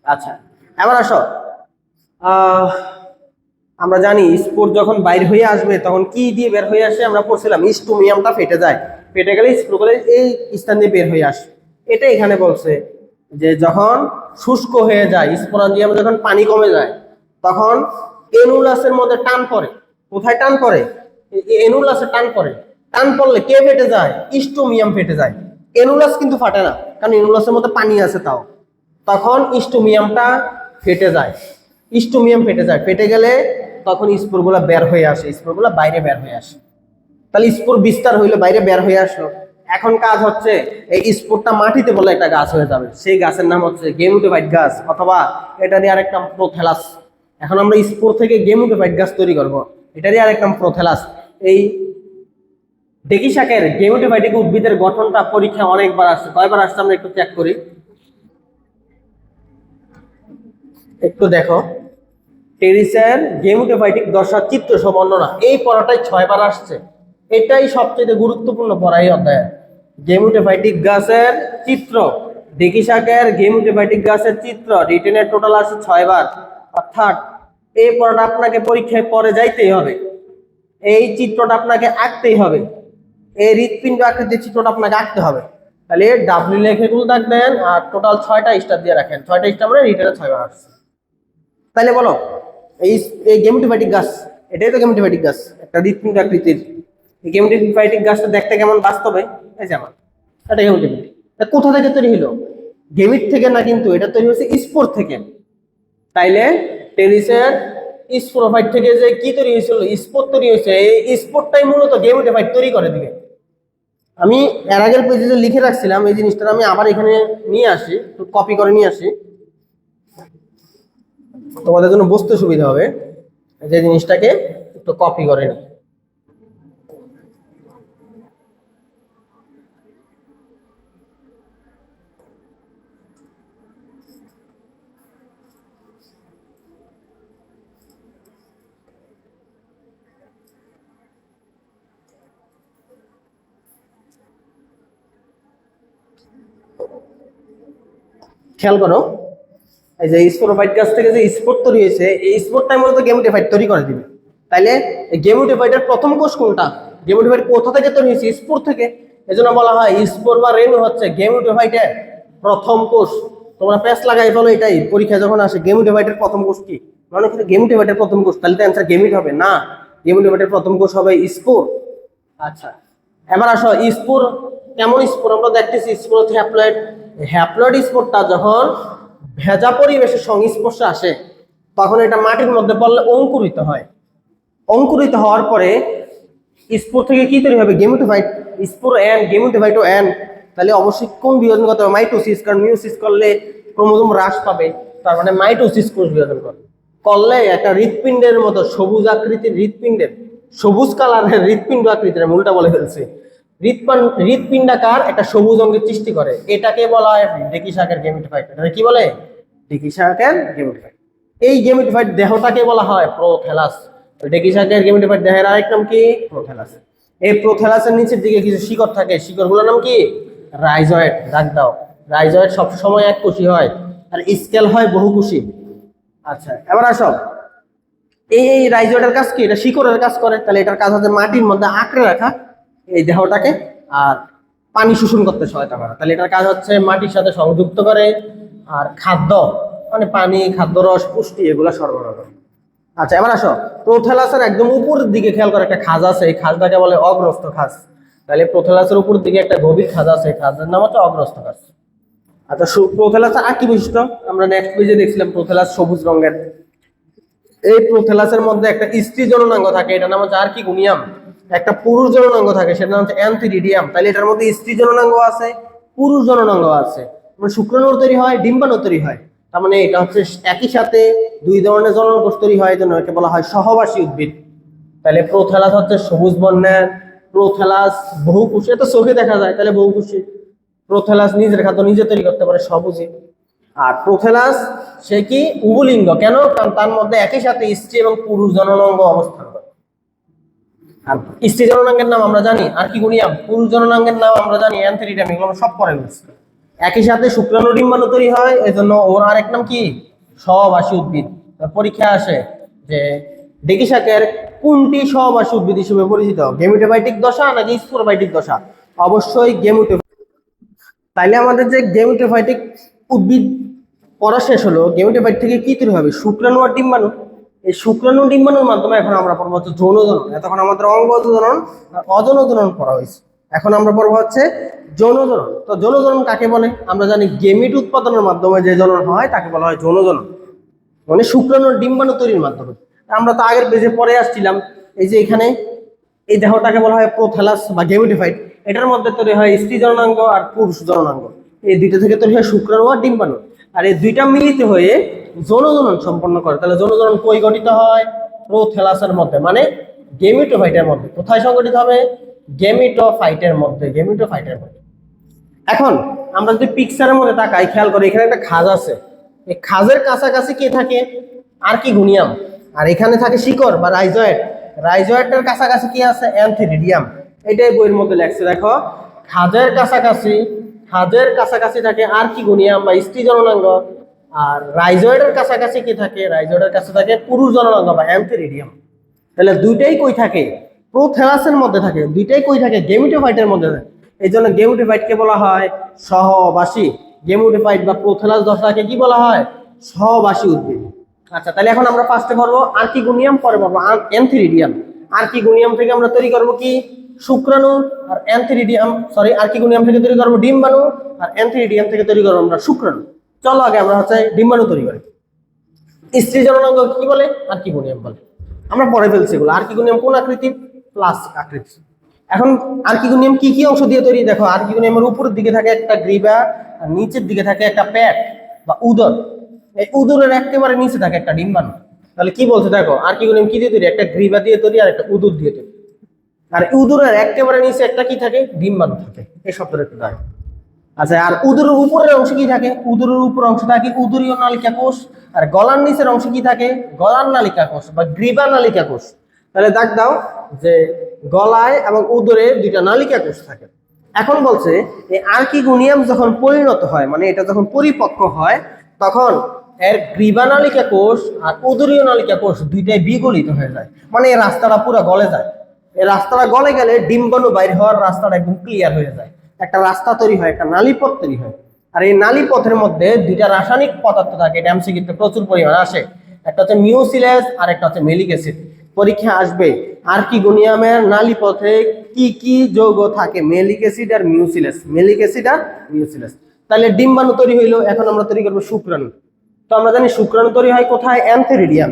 আচ্ছা, এবার আসো, আমরা জানি স্পোর যখন বাইর হয়ে আসবে তখন কি দিয়ে বের হয়ে আসে, আমরা পড়ছিলাম স্টোমিয়ামটা ফেটে যায়, ফেটে গেলে স্পোরগুলো এই স্থান দিয়ে বের হয়ে আসে। এটা এখানে বলছে যে যখন শুষ্ক হয়ে যায়, স্পোরাঞ্জিয়াম যখন পানি কমে যায় তখন এনুলাসের মধ্যে টান পড়ে। কোথায় টান পড়ে, এনুলাসে টান পড়ে। টান পড়লে কে ফেটে যায়, স্টোমিয়াম ফেটে যায়। এনুলাস কিন্তু ফাটে না, কারণ এনুলাসের মধ্যে পানি আছে তাও। তখন স্টোমিয়ামটা ফেটে যায়, স্টোমিয়াম ফেটে যায়, ফেটে গেলে তখন স্পোরগুলো বের হয়ে আসে, স্পোরগুলো বাইরে বের হয়ে আসে। তাহলে স্পোর বিস্তার হইলে বাইরে বের হয়ে আসলো। এখন কাজ হচ্ছে এই স্পোরটা মাটিতে বলে একটা গাছ হয়ে যাবে, সেই গাছের নাম হচ্ছে গেমিটোফাইট গাছ, অথবা এটারই আরেকটা প্রোথেলাস। এখন আমরা স্পোর থেকে গেমিটোফাইট গাছ তৈরি করব, এটারই আরেকটা প্রোথেলাস। এই ডেকি শাকের গেমিটোফাইটিক উদ্ভিদের গঠনটা পরীক্ষা অনেকবার আসছে, কয়বার আসছে আমরা একটু চেক করি। একটু দেখো, টেরিসের গেমিটোফাইটিক দশা চিত্র সমন্বনা, এই পড়াটাই 6বার আসছে। এটাই সবচেয়ে গুরুত্বপূর্ণ পড়া এই অধ্যায়ে। গেমিটোফাইটিক গাছের চিত্র, ডেকি শাকের গেমিটোফাইটিক গাছের চিত্র রিটেনের টোটাল আসছে 6বার। অর্থাৎ এই পড়াটা আপনাকে পরীক্ষায় পরে যাইতেই হবে, এই চিত্রটা আপনাকে আঁকতেই হবে, এই হৃৎপিণ্ড আকৃতির চিত্রটা আপনাকে আঁকতে হবে। তাহলে ডাব্লিউ লেখে গুলো থাকবেন, আর টোটাল 6টা স্টার দিয়ে রাখেন। 6টা স্টার মানে রিটেনে 6বার আসছে। তাহলে বলো, এই গেমিটোফাইটিক গাছ, এটাই তো গেমিটোফাইটিক গাছ, একটা হৃৎপিণ্ড আকৃতির। এই গেমিটোফাইটিক গাছটা দেখতে কেমন বাস্তবে, এই যেমন এটা গেমিটোফাইটিক। কোথা থেকে তৈরি হলো, গেমিট থেকে না, কিন্তু এটা তৈরি হয়েছে স্পোর থেকে। তাইলে টেরিসের স্পোরোফাইট থেকে যে কি তৈরি হয়েছিল, স্পোর তৈরি হয়েছে, এই স্পোরটাই মূলত গেমিটোফাইট তৈরি করে দিবে। আমি এর আগের পেজে যে লিখে রাখছিলাম এই জিনিসটা আমি আবার এখানে নিয়ে আসি, কপি করে নিয়ে আসি, তোমাদের জন্য বুঝতে সুবিধা হবে। যে জিনিসটাকে একটু কপি করে নিই। খেয়াল করো, এই যে স্পোরোফাইট গাছ থেকে যে স্পোর তৈরি হয়েছে, এই স্পোরটাই মূলত গেমিটোফাইট তৈরি করে দিবে। তাইলে গেমিটোফাইটের প্রথম কোষ কোনটা? গেমিটোফাইট কোথা থেকে তৈরি হয়েছে? স্পোর থেকে। এজন্য বলা হয় স্পোর বা রেণু হচ্ছে গেমিটোফাইটের প্রথম কোষ। তোমরা প্যাচ লাগাই ফেলো এটাই, পরীক্ষা যখন আসে গেমিটোফাইটের প্রথম কোষ কি, মানে কিন্তু গেমিটোফাইটের প্রথম কোষ, তাহলে তো অ্যান্সার গেমিট হবে না, গেমিটোফাইটের প্রথম কোষ হবে স্পোর। আচ্ছা, এবার আসো স্পোর কেমন স্পোর আমরা দেখতেছি, স্পোর হচ্ছে হ্যাপ্লয়েড। হ্যাপ্লয়েড স্পোরটা যখন ভেজা পরিবেশের সংস্পর্শে আসে তখন এটা মাটির মধ্যে পড়লে অঙ্কুরিত হয়। অঙ্কুরিত হওয়ার পরে স্পোর থেকে কি তৈরি হবে? গেমিটোফাইট। স্পোর এন, গেমিটোফাইটও এন। তাহলে অবশ্যই কোন বিভাজন করতে হবে? মাইটোসিস, কারণ মিওসিস করলে ক্রোমোজোম হ্রাস পাবে, তার মানে মাইটোসিস কোষ বিভাজন করলে একটা হৃৎপিণ্ডের মতো সবুজ আকৃতির হৃৎপিণ্ডের, সবুজ কালারের হৃৎপিণ্ড আকৃতির, উল্টা বলে ফেলছে, হৃৎপিণ্ডাকার একটা সবুজ অঙ্গের সৃষ্টি করে, এটাকে বলা হয় ডেকি শাকের গেমিটোফাইট। এটা কি বলে? ডেকি শাকের গেমিটোফাইট। এই গেমিটোফাইট দেহটাকে বলা হয় প্রোথ্যালাস। ডেকি শাকের গেমিটোফাইট দেহের আরেক নাম কি? প্রোথ্যালাস। এই প্রোথ্যালাসের নিচের দিকে কিছু শিকড় থাকে, শিকড়গুলোর নাম কি? রাইজয়েড। ডাক দাও। রাইজয়েড সবসময় এক কোষী হয়, আর স্কেল হয় বহুকোষী। আচ্ছা, এবার আসো, এই রাইজয়েডের কাজ কি? এটা শিকড়ের কাজ করে। তাহলে এটার কাজ হচ্ছে মাটির মধ্যে আঁকড়ে রাখা এই দেহটাকে, আর পানি শোষণ করতে সহায়তা করা। তাহলে এটার কাজ হচ্ছে মাটির সাথে সংযুক্ত করে, আর খাদ্য মানে পানি, খাদ্যরস, পুষ্টি এগুলো সরবরাহ করে। আচ্ছা, এবার আসো, প্রোথ্যালাসের একদম উপরের দিকে খেয়াল করে একটা খাঁজ আছে, এই খাঁজটাকে বলে অগ্রস্থ খাঁজ। তাহলে প্রোথ্যালাসের উপরের দিকে একটা গভীর খাঁজ আছে, এই খাঁজের নাম হচ্ছে অগ্রস্থ খাঁজ। আচ্ছা, প্রোথ্যালাসের আর কি বৈশিষ্ট্য? আমরা নেক্সট পেজে দেখছিলাম প্রোথ্যালাস সবুজ রঙের। এই প্রোথ্যালাসের মধ্যে একটা স্ত্রী জননাঙ্গ থাকে, এটার নাম হচ্ছে আর্কিগোনিয়াম। একটা পুরুষ জননাঙ্গ থাকে, সেটার নাম হচ্ছে অ্যান্থিরিডিয়াম। তাহলে এটার মধ্যে স্ত্রী জননাঙ্গ আছে, পুরুষ জননাঙ্গ আছে। মানে শুক্রাণু তৈরি হয়, ডিম্বাণু তৈরি হয়। তার মানে এটা হচ্ছে একই সাথে দুই ধরনের জননকোষ তৈরি হয়, জন্য একে বলা হয় সহবাসী উদ্ভিদ। তাহলে প্রোথ্যালাস হচ্ছে সবুজ বর্ণের। প্রোথ্যালাস বহুকোষী, এটা চোখে দেখা যায়, তাহলে বহুকোষী। প্রোথ্যালাস নিজের খাদ্য নিজে তৈরি করতে পারে, সবুজই। আর প্রোথ্যালাস সে কি? উভলিঙ্গ। কেন? কারণ তার মধ্যে একই সাথে স্ত্রী এবং পুরুষ জননাঙ্গ অবস্থান করে। আর স্ত্রী জননাঙ্গের নাম আমরা জানি আর্কিগোনিয়াম, পুরুষ জননাঙ্গের নাম আমরা জানি অ্যান্থেরিডিয়াম। এগুলো সব পরে বলছি। একই সাথে শুক্রাণু ডিম্বাণু তৈরি হয়, এজন্য ওর আরেক নাম কি? সহবাসী উদ্ভিদ। পরীক্ষা আসে যে ডেকি শাকের কোনটি সহবাসী উদ্ভিদ হিসেবে পরিচিত? গেমিটোফাইটিক দশা নাকি স্পোরোফাইটিক দশা? অবশ্যই গেমিটো। তাইলে আমাদের যে গেমিটোফাইটিক উদ্ভিদ পড়া শেষ হলো, গেমিটোফাইট থেকে কি তৈরি হবে? শুক্রাণু আর ডিম্বাণু। এই শুক্রাণু ডিম্বাণুর মাধ্যমে এখন আমরা পড়বো হচ্ছে যৌন জনন। এতক্ষণ আমাদের অঙ্গ জনন আর অযৌন জনন পড়া হয়েছে, এখন আমরা পড়বো হচ্ছে যৌন জনন। তো যৌন জনন কাকে বলে? আমরা জানি গেমিট উৎপাদনের মাধ্যমে যে জনন হয় তাকে বলা হয় যৌন জনন, মানে শুক্রাণু ডিম্বাণু তৈরির মাধ্যমে। আমরা তো আগের পেজে পড়ে আসছিলাম, এই যে এখানে এই দেহটাকে বলা হয় প্রোথ্যালাস বা গেমিটোফাইট। এটার মধ্যে তৈরি হয় স্ত্রী জননাঙ্গ আর পুরুষ জননাঙ্গ। এই দুইটা থেকে তৈরি হয় শুক্রাণু আর ডিম্বাণু, আর এই দুইটা মিলিত হয়ে যৌন জনন সম্পন্ন করে। তাহলে যৌন জনন কই গঠিত হয়? প্রোথ্যালাসের মধ্যে, মানে গেমিটোফাইটের মধ্যে। কোথায় সংগঠিত হবে? গেমিটোফাইটের মধ্যে, গেমিটোফাইটের মধ্যে। এখন আমরা যদি পিকচারের মধ্যে তাকাই, খেয়াল করি এখানে একটা খাঁজ আছে, এই খাঁজের কাছাকাছি কে থাকে? আর্কিগোনিয়াম। আর এখানে থাকে শিকড় বা রাইজয়েড। রাইজয়েডের কাছাকাছি কি আছে? অ্যান্থিরিডিয়াম। এটাই বইয়ের মধ্যে লেখছে, দেখো খাঁজের কাছাকাছি থাকে আর্কিগোনিয়াম বা স্ত্রী জননাঙ্গ, আর রাইজয়েডের কাছাকাছি কি থাকে? রাইজয়েডের কাছে থাকে পুরুষ জননাঙ্গ বা অ্যান্থিরিডিয়াম। তাহলে দুইটাই কই থাকে? প্রোথ্যালাসের মধ্যে থাকে। দুইটাই কই থাকে? গেমিটোফাইটের মধ্যে থাকে। এই জন্য গেমিটোফাইটকে বলা হয় সহবাসী। গেমিটোফাইট বা প্রোথ্যালাস দশাকে কি বলা হয়? সহবাসী উদ্ভিদ। আচ্ছা, তাহলে এখন আমরা ফার্স্টে পড়বো আর্কিগোনিয়াম, পরে পড়বো অ্যান্থিরিডিয়াম। আর্কিগোনিয়াম থেকে আমরা তৈরি করবো কি? শুক্রাণু, আর আর্কিগোনিয়াম থেকে তৈরি করবো ডিম্বাণু, আর অ্যান্থিরিডিয়াম থেকে তৈরি করবো আমরা শুক্রাণু। চলো আগে আমরা হচ্ছে ডিম্বাণু তৈরি করি। স্ত্রী জননাঙ্গ কি বলে? আর্কিগোনিয়াম বলে। আমরা পরে ফেলছি এগুলো। আর্কিগোনিয়াম কোন আকৃতি? প্লাস আকৃতি। এখন আর্কিগোনিয়াম কি কি অংশ দিয়ে তৈরি? দেখো, আর্কিগোনিয়ামের উপরের দিকে থাকে একটা গ্রীবা, আর নিচের দিকে থাকে একটা পেট বা উদর। এই উদরের একেবারে নিচে থাকে একটা ডিম্বাণু। তাহলে কি বলছে দেখো, আর্কিগোনিয়াম কি দিয়ে তৈরি? একটা গ্রীবা দিয়ে তৈরি আর একটা উদর দিয়ে তৈরি। আর উদরের একেবারে নিচে একটা কি থাকে? ডিম্বাণু থাকে। এই শব্দটা একটু দেখো। আচ্ছা, আর উদরের উপরের অংশ কি থাকে? উদরের উপর অংশ থাকে উদরীয় নালিকা কোষ, আর গলার নিচের অংশ কি থাকে? গলার নালিকা কোষ বা গ্রীবা নালিকা কোষ। তাহলে দাগ দাও যে গলায় এবং উদরে দুইটা নালিকা কোষ থাকে। এখন বলছে এই আর্কিগোনিয়াম যখন পরিণত হয়, মানে এটা যখন পরিপক্ক হয়, তখন এর গ্রীবা নালিকা কোষ আর উদরীয় নালিকা কোষ দুইটাই বিগলিত হয়ে যায়, মানে এই রাস্তাটা পুরো গলে যায়। এই রাস্তাটা গলে গেলে ডিম্বাণু বাইর হওয়ার রাস্তাটা একদম ক্লিয়ার হয়ে যায়, একটা রাস্তা তৈরি হয়, একটা নালীপথ তৈরি হয়। আর এই নালীপথের মধ্যে দুইটা রাসায়নিক পদার্থ থাকে, এটা এমসিকিউতে প্রচুর পরিমাণে আসে। একটা হচ্ছে মিউসিলেজ আর একটা হচ্ছে মেলিক অ্যাসিড। পরীক্ষা আসবে আর্কিগোনিয়ামের নালীপথে কি কি যৌগ থাকে? মেলিক অ্যাসিড আর মিউসিলেজ, মেলিক অ্যাসিড আর মিউসিলেজ। তাহলে ডিম্বাণু তৈরি হইলো। এখন আমরা তৈরি করবো শুক্রাণু। তো আমরা জানি শুক্রাণু তৈরি হয় কোথায়? অ্যান্থেরিডিয়াম।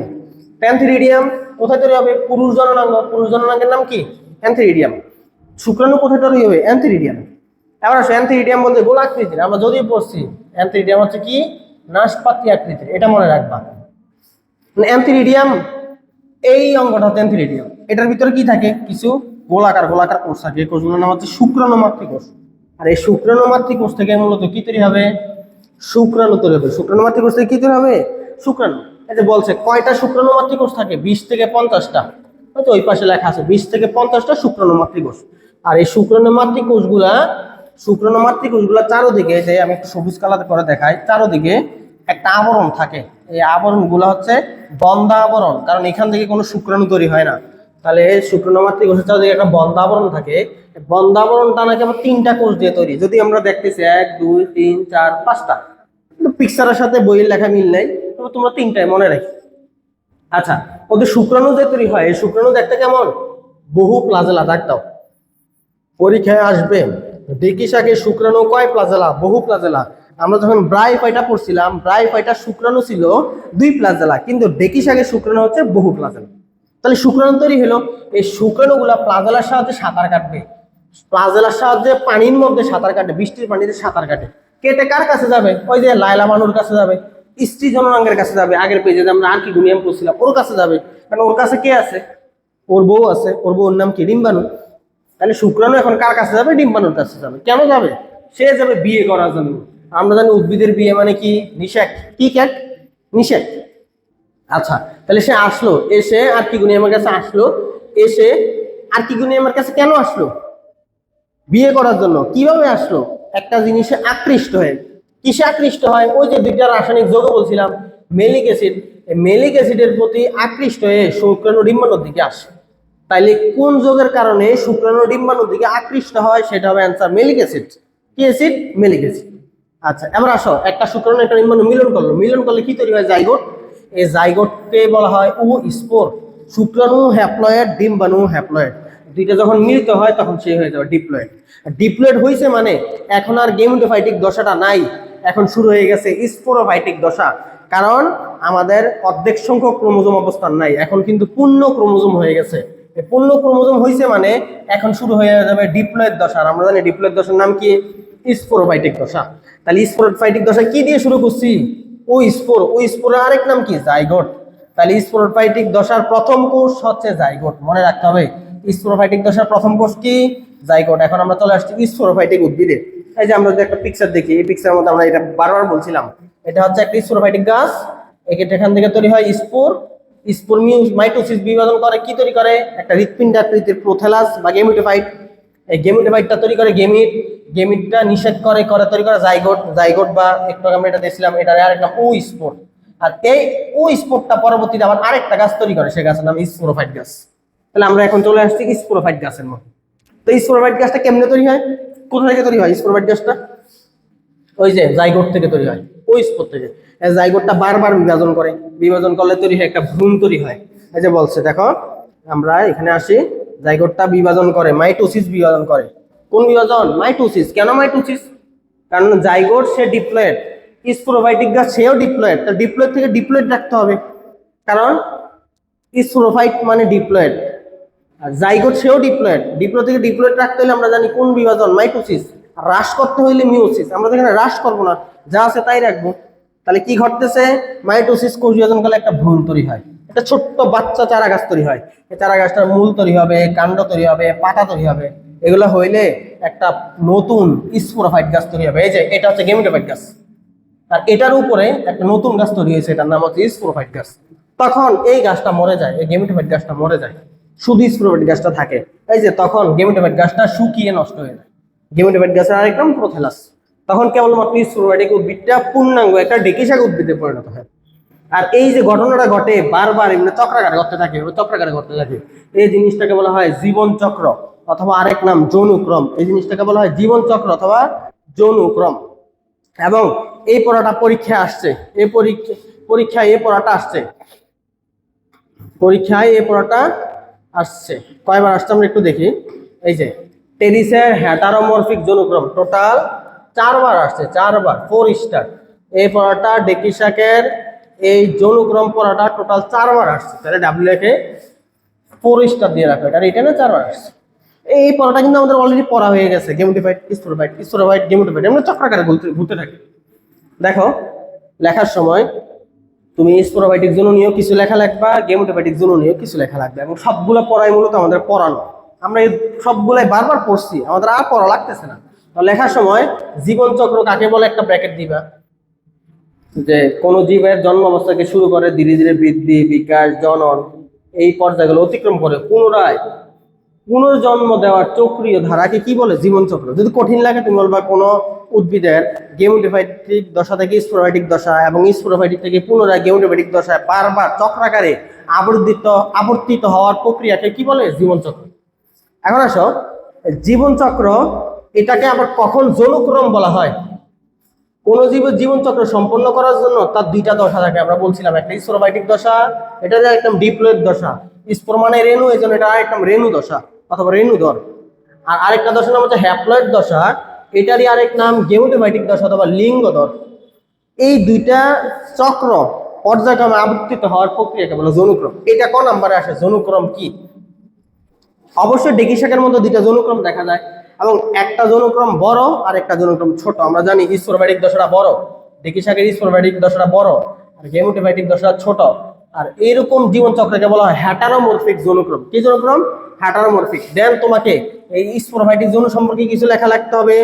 অ্যান্থেরিডিয়াম কোথায় তৈরি হবে? পুরুষ জননাঙ্গ। পুরুষ জননাঙ্গের নাম কি? অ্যান্থেরিডিয়াম। শুক্রাণু কোথায় তৈরি হবে? অ্যান্থেরিডিয়াম। এবার আসো, অ্যান্থেরিডিয়াম বলতে গোলাকৃতির। আমরা যদিও পড়ছি অ্যান্থেরিডিয়াম হচ্ছে কি? নাশপাতি আকৃতির। এটা মনে রাখবা। অ্যান্থেরিডিয়াম এই অঙ্গটা হচ্ছে অ্যান্থেরিডিয়াম। এটার ভিতরে কি থাকে? কিছু গোলাকার গোলাকার কোষ থাকে। এই কোষগুলোর নাম হচ্ছে শুক্রাণু মাতৃকোষ। আর এই শুক্রাণু মাতৃকোষ থেকে মূলত কি তৈরি হবে? শুক্রাণু তৈরি হবে। শুক্রাণু মাতৃকোষ থেকে কি তৈরি হবে? শুক্রাণু। এই যে বলছে কয়টা শুক্রাণু মাতৃকোষ থাকে? 20 থেকে 50টা। হয়তো ওই পাশে লেখা আছে 20 থেকে 50টা শুক্রাণু মাতৃকোষ। আর এই শুক্রাণু মাতৃকোষগুলা চারোদিকে, যে আমি একটু সবুজ কালার করে দেখাই, চারোদিকে একটা আবরণ থাকে। এই আবরণগুলো হচ্ছে বন্ধা আবরণ, কারণ এখান থেকে কোনো শুক্রাণু তৈরি হয় না। তাহলে শুক্রাণু মাতৃকোষের চারদিকে একটা বন্ধা আবরণ থাকে। বন্ধা আবরণটা নাকি আবার 3টা কোষ দিয়ে তৈরি। যদি আমরা দেখতেছি 1 2 3 4 5টা, কিন্তু পিকচারের সাথে বইয়ের লেখা মিল নাই, তবে তোমরা 3টাই মনে রাখি। আচ্ছা, ওদের শুক্রাণু যে তৈরি হয়, এই শুক্রাণু দেখতে কেমন? বহু প্লাজেলা। দাও পরীক্ষায় আসবে ডেকি শাকের শুক্রাণু কয় প্লাজেলা? বহু প্লাজেলা। আমরা যখন ব্রাইফাইটা পড়ছিলাম, ব্রাইফাইটা শুক্রাণু ছিল 2 প্লাজেলা, কিন্তু ডেকি শাকের শুক্রাণু হচ্ছে বহু প্লাজেলা। তাহলে শুক্রাণু তৈরি হলো। এই শুক্রাণুগুলা প্লাজেলার সাহায্যে সাঁতার কাটবে। প্লাজেলার সাহায্যে পানির মধ্যে সাঁতার কাটে, বৃষ্টির পানিতে সাঁতার কাটে। কেটে কার কাছে যাবে? ওই যে লায়লা বানুর কাছে যাবে, স্ত্রী জননাঙ্গের কাছে যাবে। আগের পেজে আমরা আর্কিগোনিয়াম পড়ছিলাম, ওর কাছে যাবে। কারণ ওর কাছে কে আছে? ওর বউ আছে। ওর বউর নাম কি? ডিম্বাণু। তাহলে শুক্রাণু এখন কার কাছে যাবে? ডিম্বাণুর কাছে যাবে। কেন যাবে? সে যাবে বিয়ে করার জন্য। আমরা জানি উদ্ভিদের বিয়ে মানে কি? নিষেক। কি ক্যাট? নিষেক। আচ্ছা, তাহলে সে আসলো, এসে আর্কিগোনিয়ামের কাছে আসলো। এসে আর্কিগোনিয়ামের কাছে কেন আসলো? বিয়ে করার জন্য। কিভাবে আসলো? একটা জিনিসে আকৃষ্ট হয়ে। কিসে আকৃষ্ট হয়? ওই যে দুইটা রাসায়নিক যৌগ বলছিলাম, মেলিক অ্যাসিড। এই মেলিক অ্যাসিডের প্রতি আকৃষ্ট হয়ে শুক্রাণু ডিম্বাণুর দিকে আসে। তাইলে কোন যোগের কারণে শুক্রাণু ডিম্বাণুর দিকে আকৃষ্ট হয়? সেটা হবে অ্যান্সার মেলিক অ্যাসিড। কি অ্যাসিড? Malic acid. আচ্ছা, এবার আসো, একটা শুক্রাণু একটা ডিম্বাণু মিলন করলো। মিলন করলে কি তৈরি হয়? জাইগোট। এই জাইগোটকে বলা হয় ও স্পোর। শুক্রাণু হ্যাপ্লয়েড, ডিম্বাণু হ্যাপ্লয়েড। দুইটা যখন মিলিত হয় তখন সে হয়ে যাবে ডিপ্লয়েড। ডিপ্লয়েড হয়েছে মানে এখন আর গেমেটোফাইটিক দশাটা নাই, এখন শুরু হয়ে গেছে স্পোরোফাইটিক দশা। কারণ আমাদের অর্ধেক সংখ্যক ক্রোমোজোম অবস্থান নাই, এখন কিন্তু পূর্ণ ক্রোমোজোম হয়ে গেছে। পূর্ণ ক্রোমোজোম হয়েছে মানে এখন শুরু হয়ে যাবে ডিপ্লয়েড দশা। আর আমরা জানি ডিপ্লয়েড দশার নাম কি? স্পোরোফাইটিক দশা। তাহলে স্পোরোফাইটিক দশা কি দিয়ে শুরু করছি? ও স্পোর। ও স্পোরের আরেক নাম কি? জাইগোট। তাহলে স্পোরোফাইটিক দশার প্রথম কোষ হচ্ছে জাইগোট, মনে রাখতে হবে। স্পোরোফাইটিক দশার প্রথম কোষ কি? জাইগোট। এখন আমরা চলে আসছি স্পোরোফাইটিক উদ্ভিদে। এই যে আমরা যদি একটা পিকচার দেখি, এই পিকচারের মধ্যে আমরা এটা বারবার বলছিলাম, এটা হচ্ছে একটা স্পোরোফাইটিক গাছ। এখান থেকে তৈরি হয় স্পোর। স্পোর মাইটোসিস বিভাজন করে, কি তৈরি করে? একটা হৃৎপিণ্ড আকৃতির প্রোথ্যালাস বা গেমেটোফাইট। এই গেমেটোফাইটটা তৈরি করে গেমিট। গেমিটটা নিষেধ করে তৈরি করে জাইগোট। জাইগোট বা একটু আমরা এটা দেখছিলাম, এটার আরেক নাম ও স্পোর। আর এই ও স্পোরটা পরবর্তীতে আবার আরেকটা গাছ তৈরি করে, সেই গাছের নাম স্পোরোফাইট গাছ। তাহলে আমরা এখন চলে আসছি স্পোরোফাইট গাছের মধ্যে। তো স্পোরোফাইট গাছটা কেমনে তৈরি হয়? কোথা থেকে তৈরি হয় স্পোরোফাইট গাছটা? ওই যে জাইগোট থেকে তৈরি হয়, ওই স্পোর থেকে। জাইগোটটা বারবার বিভাজন করে, বিভাজন করলে তৈরি হয় একটা ভ্রূণ তৈরি হয়। এই যে বলছে, দেখো আমরা এখানে আসি, জাইগোটটা বিভাজন করে, মাইটোসিস বিভাজন করে। কোন বিভাজন? মাইটোসিস। কেন মাইটোসিস? কারণ জাইগোট সে ডিপ্লয়েড, স্পোরোফাইটিক গাছ সেও ডিপ্লয়েড, তার ডিপ্লয়েড থেকে ডিপ্লয়েড রাখতে হবে, কারণ স্পোরোফাইট মানে ডিপ্লয়েড, আর জাইগোট সেও ডিপ্লয়েড, ডিপ্লয়েড থেকে ডিপ্লয়েড রাখতে হলে আমরা জানি কোন বিভাজন? মাইটোসিস। আর হ্রাস করতে হইলে মিওসিস। আমরা এখানে হ্রাস করবো না, যা আছে তাই রাখবো। তাহলে কি ঘটতেছে? মাইটোসিস কোষ বিভাজনকালে একটা ভ্রূণ তৈরি হয়, একটা ছোট্ট বাচ্চা চারা গাছ তৈরি হয়। এই চারা গাছটার মূল তৈরি হবে, কাণ্ড তৈরি হবে, পাতা তৈরি হবে। এগুলো হইলে একটা নতুন স্পোরোফাইট গাছ তৈরি হবে। এই যে এটা হচ্ছে গেমেটোফাইট গাছ, আর এটার উপরে একটা নতুন গাছ তৈরি হয়েছে, এটার নাম হচ্ছে স্পোরোফাইট গাছ। তখন এই গাছটা মরে যায়, এই গেমেটোফাইট গাছটা মরে যায়, শুধু স্পোরোফাইট গাছটা থাকে। এই যে তখন গেমেটোফাইট গাছটা শুকিয়ে নষ্ট হয়ে যায়। গেমেটোফাইট গাছের আরেক নাম প্রোথেলাস। তখন কেবলমাত্র স্পোরোফাইটিক উদ্ভিদটা পূর্ণাঙ্গ একটা ডেকিশাক উদ্ভিদে পরিণত হয়। আর এই যে ঘটনাটা ঘটে বারবার এমনি চক্রাকারে ঘটতে থাকে, চক্রাকারে ঘটতে থাকে, এই জিনিসটাকে বলা হয় জীবন চক্র অথবা আরেক নাম যৌনুক্রম। এই জিনিসটাকে বলা হয় জীবন চক্র অথবা যৌনুক্রম। এবং এই পড়াটা পরীক্ষায় আসছে, এই পরীক্ষায় এই পড়াটা আসছে, পরীক্ষায় এই পড়াটা আসছে। কয়বার আসছে আমরা একটু দেখি। এই যে টেরিসের হেটারোমরফিক যৌনুক্রম টোটাল 4বার আসছে, 4বার, 4 স্টার। এই পড়াটা ডেকিশাকের এই যৌনুক্রম পড়াটা টোটাল 4বার আসছে। তাহলে ডাব্লিউ কে 4 স্টার দিয়ে রাখো, এটা রিটেনে 4বার আসছে। এই পড়াটা কিন্তু আমাদের অলরেডি পড়া হয়ে গেছে, গেমেটোফাইট স্পোরোফাইট, স্পোরোফাইট গেমেটোফাইট, এমন চক্রাকারে ঘুরতে থাকে। দেখো লেখার সময় তুমি স্পোরোফাইটিক জননীয় কিছু লেখা লিখবা, গেমেটোফাইটিক জননীয় কিছু লেখা লাগবে, এবং সবগুলো পড়াই মূলত আমাদের পড়ানো। আমরা এই সবগুলাই বারবার পড়ছি, আমাদের আর পড়া লাগতেছে না। তো লেখার সময় জীবন চক্র কাকে বলে একটা ব্র্যাকেট দিবা, যে কোন জীবের জন্ম অবস্থাকে শুরু করে ধীরে ধীরে বৃদ্ধি, বিকাশ, জনন, এই পর্যায়গুলো অতিক্রম করে পুনরায় পুনর্জন্ম দেওয়ার চক্রীয় ধারাকে কি বলে? জীবন চক্র। যদি কঠিন লাগে তুমি বলবা কোনো উদ্ভিদের গেমেটোফাইটিক দশা থেকে স্পোরোফাইটিক দশা এবং স্পোরোফাইটিক থেকে পুনরায় গেমেটোফাইটিক দশায় বারবার চক্রাকারে আবর্তিত হওয়ার প্রক্রিয়াকে কি বলে? জীবন চক্র। এখন আসো, জীবন চক্র এটাকে আবার কখন যৌনুক্রম বলা হয়? কোন জীবের জীবন চক্র সম্পন্ন করার জন্য তার 2টা দশা থাকে, আমরা বলছিলাম, একটা স্পোরোফাইটিক দশা, এটা একদম ডিপ্লয়েড দশা, স্পোর মানে রেণু, এই জন্য এটা একদম রেণু দশা অথবা রেণুধর। আর আরেকটা দশার নাম হচ্ছে হ্যাপ্লয়েড দশা, এটারই আরেক নাম গেমেটোফাইটিক দশা অথবা লিঙ্গধর। এই 2টা চক্র পর্যায়ক্রমে আবর্তিত হওয়ার প্রক্রিয়াকে বলে যৌনুক্রম। এটা কোন নাম্বারে আসে? যৌনুক্রম কি? অবশ্যই ডেকিশাকের মধ্যে 2টা যৌনুক্রম দেখা যায়, এবং একটা যৌনুক্রম বড় আর একটা যৌনুক্রম ছোট। আমরা জানি স্পোরোফাইটিক দশাটা বড়, ডেকিশাকের স্পোরোফাইটিক দশাটা বড় আর গেমেটোফাইটিক দশাটা ছোট। আর এরকম জীবন চক্রকে বলা হয় হেটারোমরফিক যৌনুক্রম। কি যৌনুক্রম? হেটারোমরফিক। দেন তোমাকে এই স্পোরোফাইটিক যৌন সম্পর্কে কিছু লেখা লাগতে হবে,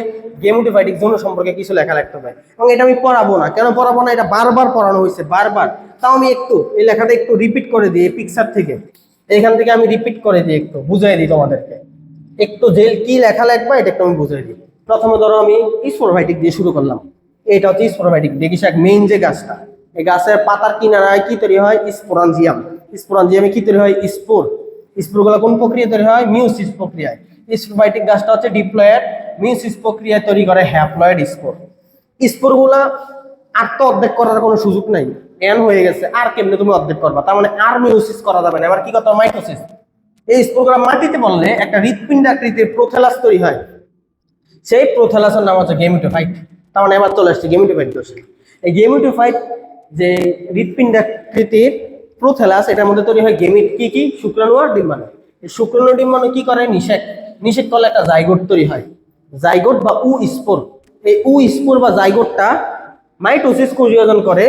গেমেটোফাইটিক যৌন সম্পর্কে কিছু লেখা লাগতে হবে। এবং এটা আমি পড়াবো না, কেন পড়াবো না? এটা বারবার পড়ানো হয়েছে, বারবার। তাও আমি একটু এই লেখাটা একটু রিপিট করে দিই, এই পিকচার থেকে, এখান থেকে আমি রিপিট করে দিই, একটু বুঝাই দিই তোমাদেরকে, একটু যে কি লেখা লাগবে এটা একটু আমি বুঝাই দিই। প্রথমে ধরো আমি স্পোরোফাইটিক দিয়ে শুরু করলাম। এটা হচ্ছে স্পোরোফাইটিক ডেকিশাক মেইন যে গাছটা, এই গাছের পাতার কিনারায় কি তৈরি হয়? স্পোরাঞ্জিয়াম। স্পোরাঞ্জিয়ামে কি তৈরি হয়? স্পোর। স্পোরগুলো কোন প্রক্রিয়া তৈরি হয়? মিওসিস প্রক্রিয়ায়। স্পোরোফাইটিক গাছটা হচ্ছে ডিপ্লয়েড, মিওসিস প্রক্রিয়ায় তৈরি করে হ্যাপ্লয়েড স্পোর। স্পোরগুলা আর তো অর্ধেক করার কোনো সুযোগ নাই, এন হয়ে গেছে, আর কেমনে তুমি অর্ধেক করবা? তার মানে আর মিওসিস করা যাবে না, এবার কি করতে হবে? মাইটোসিস। এই স্পোরগুলা মাটিতে বললে একটা হৃৎপিণ্ডাকৃতির প্রোথেলাস তৈরি হয়, সেই প্রোথেলাসের নাম হচ্ছে গেমেটোফাইট। তার মানে এবার চলে আসছে গেমেটোফাইট দোষ। এই গেমেটোফাইট যে হৃৎপিণ্ডাকৃতির প্রোথেলাস, এটার মধ্যে তৈরি হয় গেমিট। কি কি? শুক্রাণু আর ডিম্বাণু। এই শুক্রাণু ডিম্বাণু কি করে? নিষেক করলে একটা জাইগোট তৈরি হয়, জাইগোট বা স্পোর। এই স্পোর বা জাইগোটটা মাইটোসিস কোষ বিভাজন করে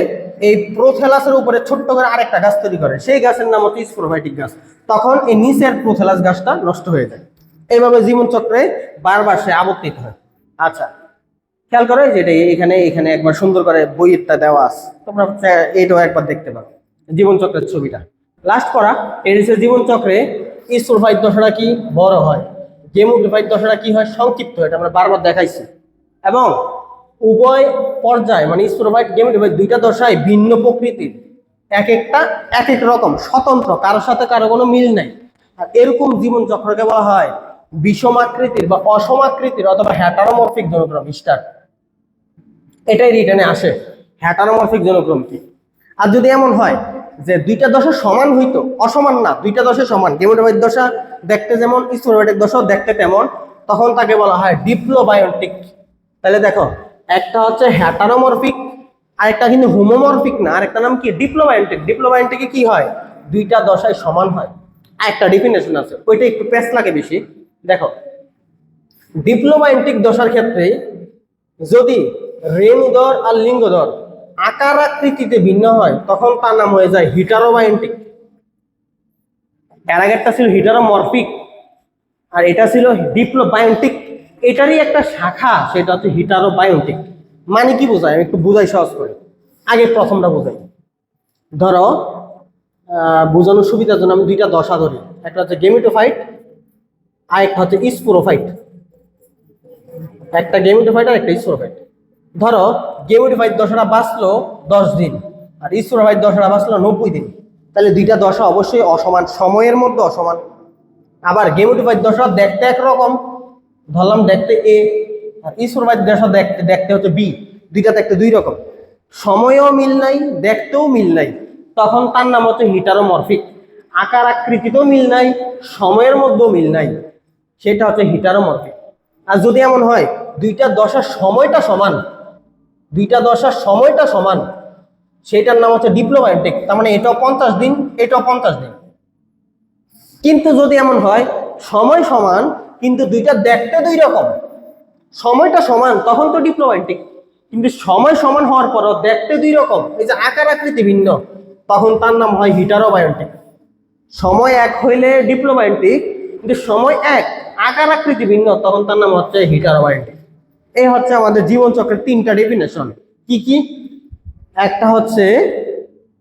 এই প্রোথেলাসের উপরে ছোট্ট করে আরেকটা গাছ তৈরি করে, সেই গাছের নাম হচ্ছে স্পোরোফাইটিক গাছ। তখন এই নিচের প্রোথেলাস গাছটা নষ্ট হয়ে যায়। এইভাবে জীবন চক্রে বারবার সে আবর্তিত হয়। আচ্ছা, খেয়াল করে যেটা এখানে এখানে একবার সুন্দর করে বইয়েরটা দেওয়া আছে, তোমরা এইটাও একবার দেখতে পারো, জীবন চক্রের ছবিটা। লাস্ট করা এডিসের জীবন চক্রে স্পোরোফাইট দশাটা কি? বড় হয়। গেমেটোফাইট দশাটা কি হয়? সংক্ষিপ্ত হয়। এটা আমরা বারবার দেখাইছি। এবং উভয় পর্যায় মানে স্পোরোফাইট গেমেটোফাইট 2টা দশায় ভিন্ন প্রকৃতির, এক একটা এক এক রকম স্বতন্ত্র, কারোর সাথে কারো কোনো মিল নাই। আর এরকম জীবন চক্রকে বলা হয় বিষমাকৃতির বা অসমাকৃতির অথবা হ্যাটারোমরফিক যৌনক্রম। স্টার এটাই রিটেনে আসে, হ্যাটারোমরফিক যৌনক্রম কি। আর যদি এমন হয় যে 2টা দশা সমান হইতো, অসমান না, 2টা দশা সমান, গেমেটোফাইট দশা দেখতে যেমন, স্পোরোফাইটিক দশাও দেখতে তেমন, তখন তাকে বলা হয় ডিপ্লোবায়োন্টিক। তাহলে দেখো, একটা হচ্ছে হ্যাটারোমরফিক, আরেকটা কিন্তু হোমোমরফিক না, আরেকটা নাম কি ডিপ্লোবায়োন্টিক। ডিপ্লোবায়োন্টিকে কি হয়, দুইটা দশায় সমান হয়। আরেকটা ডেফিনেশন আছে, ওইটা একটু পেস লাগে বেশি। দেখো, ডিপ্লোবায়োন্টিক দশার ক্ষেত্রে যদি রেণুদর আর লিঙ্গদর আকার আকৃতিতে ভিন্ন হয় তখন তার নাম হয়ে যায় হিটারোবায়োন্টিক। এর আগেরটা ছিল হিটারোমরফিক আর এটা ছিল ডিপ্লোবায়োন্টিক। এটারই একটা শাখা, সেটা হচ্ছে হিটারোবায়োন্টিক। মানে কি বোঝায়, আমি একটু বুঝাই সহজ করে। আগে প্রথমটা বোঝাই। ধরো, বোঝানোর সুবিধার জন্য আমি দুইটা দশা ধরি, একটা হচ্ছে গেমিটোফাইট আর একটা হচ্ছে স্পোরোফাইট। একটা গেমিটোফাইট আর একটা স্পোরোফাইট। ধরো, গেমিটোফাইট দশাটা বাঁচলো 10 দিন আর স্পোরোফাইট দশাটা বাঁচলো 90 দিন। তাহলে দুইটা দশা অবশ্যই অসমান, সময়ের মধ্যে অসমান। আবার গেমিটোফাইট দশা দেখতে একরকম, ধরলাম দেখতে এ, আর স্পোরোফাইট দশা দেখতে দেখতে হচ্ছে বি। দুইটা দেখতে দুই রকম, সময়ও মিল নাই, দেখতেও মিল নাই, তখন তার নাম হচ্ছে হিটারোমরফিক। আকার আকৃতিতেও মিল নাই, সময়ের মধ্যেও মিল নাই, সেটা হচ্ছে হিটারোমরফিক। আর যদি এমন হয় দুইটা দশার সময়টা সমান, দুইটা দশার সময়টা সমান, সেটার নাম হচ্ছে ডিপ্লোবায়োন্টিক। তার মানে এটাও 50 দিন, এটাও 50 দিন। কিন্তু যদি এমন হয় সময় সমান কিন্তু দুইটা দেখতে দুই রকম, সময়টা সমান, তখন তো ডিপ্লোবায়োন্টিক। কিন্তু সময় সমান হওয়ার পরও দেখতে দুই রকম, এই যে আকার আকৃতি ভিন্ন, তখন তার নাম হয় হিটারোবায়োন্টিক। সময় এক হইলে ডিপ্লোবায়োন্টিক, কিন্তু সময় এক আকার আকৃতি ভিন্ন, তখন তার নাম হচ্ছে হিটারোবায়োন্টিক। এই হচ্ছে আমাদের জীবনচক্রের 3টা ডেফিনেশন। কি কি? একটা হচ্ছে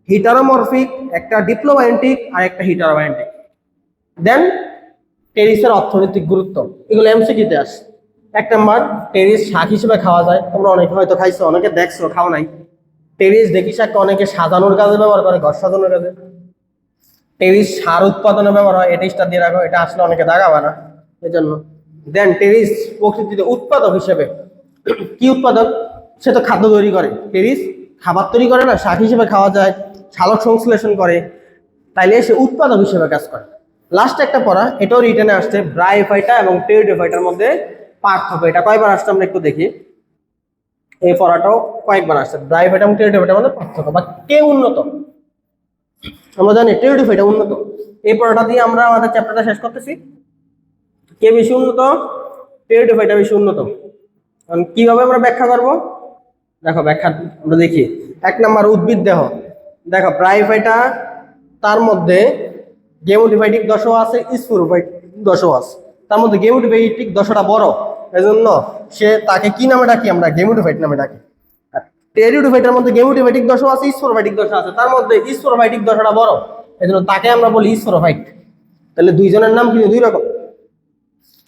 হিটারোমরফিক, একটা ডিপ্লোবায়োন্টিক আর একটা হিটারোবায়োন্টিক। দেন টেরিসের অর্থনৈতিক গুরুত্ব, এগুলো এমসিকিউতে আসে। 1 নাম্বার, টেরিস শাক হিসেবে খাওয়া যায়, তোমরা অনেকে হয়তো খাইছো, অনেকে দেখছো, খাও নাই। টেরিস ডেকি শাককে অনেকে সাজানোর কাজে ব্যবহার করে, ঘর সাজানোর কাজে। টেরিস সার উৎপাদনে ব্যবহার হয়, এটা স্টার দিয়ে রাখো, এটা আসলে অনেকে দাগাবে না এই জন্য। দেন টেরিস প্রকৃতিতে উৎপাদক হিসেবে, কি উৎপাদক, সে তো খাদ্য তৈরি করে। টেরিস খাবার তৈরি করে না, শাক হিসেবে খাওয়া যায়, সালোক সংশ্লেষণ করে, তাইলে সে উৎপাদক হিসেবে কাজ করে। লাস্ট একটা পড়া, এটাও রিটেনে আসছে, ব্রায়োফাইটা এবং টেরিডোফাইটার মধ্যে পার্থক্য। এটা কয়বার আসছে আমরা একটু দেখি। এই পড়াটাও কয়েকবার আসছে, ব্রায়োফাইটা এবং টেরিডোফাইটার মধ্যে পার্থক্য বা কে উন্নত। আমরা জানি টেরিডোফাইটা উন্নত। এই পড়াটা দিয়ে আমরা আমাদের চ্যাপ্টারটা শেষ করতেছি। কে বেশি উন্নত? টেরিডোফাইটা বেশি উন্নত। কিভাবে আমরা ব্যাখ্যা করব? দেখো, ব্যাখ্যা আমরা দেখি। 1 নাম্বার, উদ্ভিদ দেহ। দেখো, ব্রায়োফাইটা তার মধ্যে গেমোটিফাইটিক দশাও আছে, স্পোরোফাইটিক দশাও আছে। তার মধ্যে গেমোটিফাইটিক দশাটা বড়, এজন্য তাকে কি নামে ডাকি আমরা? গেমোটিফাইট নামে ডাকি। টেরিডোফাইটার মধ্যে গেমোটিফাইটিক দশাও আছে, স্পোরোফাইটিক দশা আছে, তার মধ্যে স্পোরোফাইটিক দশাটা বড়, এজন্য তাকে আমরা বলি স্পোরোফাইট। তাহলে দুইজনের নাম কিন্তু দুই রকম।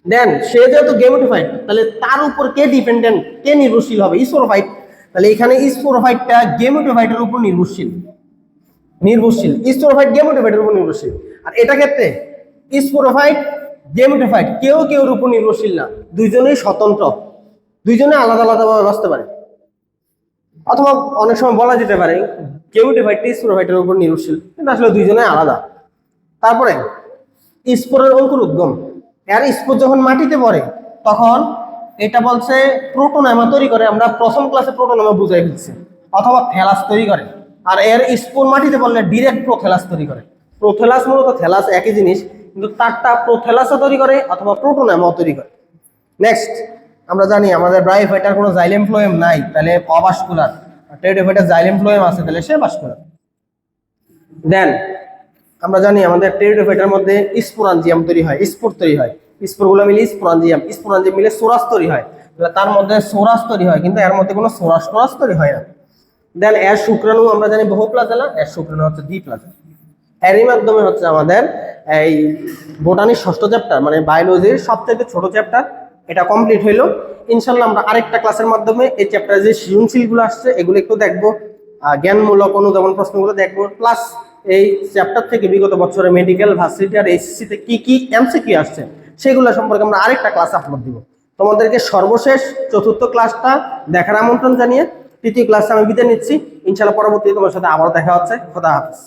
দেন সে যেহেতু গেমোটিফাইট, তাহলে তার উপর কে ডিপেন্ডেন্ট, কে নির্ভরশীল হবে? স্পোরোফাইট। তাহলে এখানে স্পোরোফাইটটা গেমোটিফাইটের উপর নির্ভরশীল, স্পোরোফাইট গেমোটিফাইটের উপর নির্ভরশীল। আর এটা ক্ষেত্রে স্পোরোফাইট গেমোটিফাইট কেউ কেউর উপর নির্ভরশীল না, দুইজনেই স্বতন্ত্র, দুইজনে আলাদা আলাদাভাবে বাঁচতে পারে। অথবা অনেক সময় বলা যেতে পারে গেমোটিফাইটটা স্পোরোফাইটের উপর নির্ভরশীল, কিন্তু আসলে দুইজনে আলাদা। তারপরে স্পোরের অঙ্কুর উদ্গম, এর স্পোর যখন মাটিতে পড়ে তখন এটা বলছে প্রোটোনেমা তৈরি করে, আমরা প্রথম ক্লাসে প্রোটোনেমা বুঝাই ফেলছি, অথবা থ্যালাস তৈরি করে। আর এর স্পোর মাটিতে পড়লে ডিরেক্ট প্রোথ্যালাস তৈরি করে। প্রোথ্যালাস মূলত থ্যালাস একই জিনিস, কিন্তু তারটা প্রোথ্যালাসও তৈরি করে অথবা প্রোটোনেমাও তৈরি করে। নেক্সট, আমরা জানি আমাদের ব্রায়োফাইটার কোনো জাইলেম ফ্লোয়েম নাই, তাহলে অবাসকুলার। টেরিডোফাইটার জাইলেম ফ্লোয়েম আছে, তাহলে সে বাসকুলার। দেন আমরা জানি আমাদের টেরিডোফাইটার মধ্যে স্পোরাঞ্জিয়াম তৈরি হয়, স্পোর তৈরি হয়, স্পোরগুলো মিলে স্পোরাঞ্জিয়াম, স্পোরাঞ্জিয়াম মিলে সোরাস তৈরি হয়। তার মধ্যে সোরাস তৈরি হয়, কিন্তু এর মধ্যে কোনো সোরাস টোরাস তৈরি হয় না। দেন এর শুক্রাণু আমরা জানি বহু প্লাজেলা, এর শুক্রাণু হচ্ছে দ্বি প্লাজেলা। এরই মাধ্যমে হচ্ছে আমাদের এই বোটানির 6ষ্ঠ চ্যাপ্টার, মানে বায়োলজির সবচেয়ে ছোট চ্যাপ্টার, এটা কমপ্লিট হইলো। ইনশাল্লাহ আমরা আরেকটা ক্লাসের মাধ্যমে এই চ্যাপ্টারে যে সৃজনশীলগুলো আসছে এগুলো একটু দেখবো, জ্ঞানমূলক অনুধাবন প্রশ্নগুলো দেখবো, প্লাস এই চ্যাপ্টার থেকে বিগত বছরে মেডিকেল, ভার্সিটি আর এইচএসসিতে কি কি এমসিকিউ আসছে সেগুলো সম্পর্কে আমরা আরেকটা ক্লাস আপলোড দিব। তোমাদেরকে সর্বশেষ 4র্থ ক্লাসটা দেখার আমন্ত্রণ জানিয়ে 3য় ক্লাসে আমি বিদায় নিচ্ছি। ইনশাল্লাহ পরবর্তীতে তোমার সাথে আবারও দেখা হচ্ছে। খোদা হাফেজ।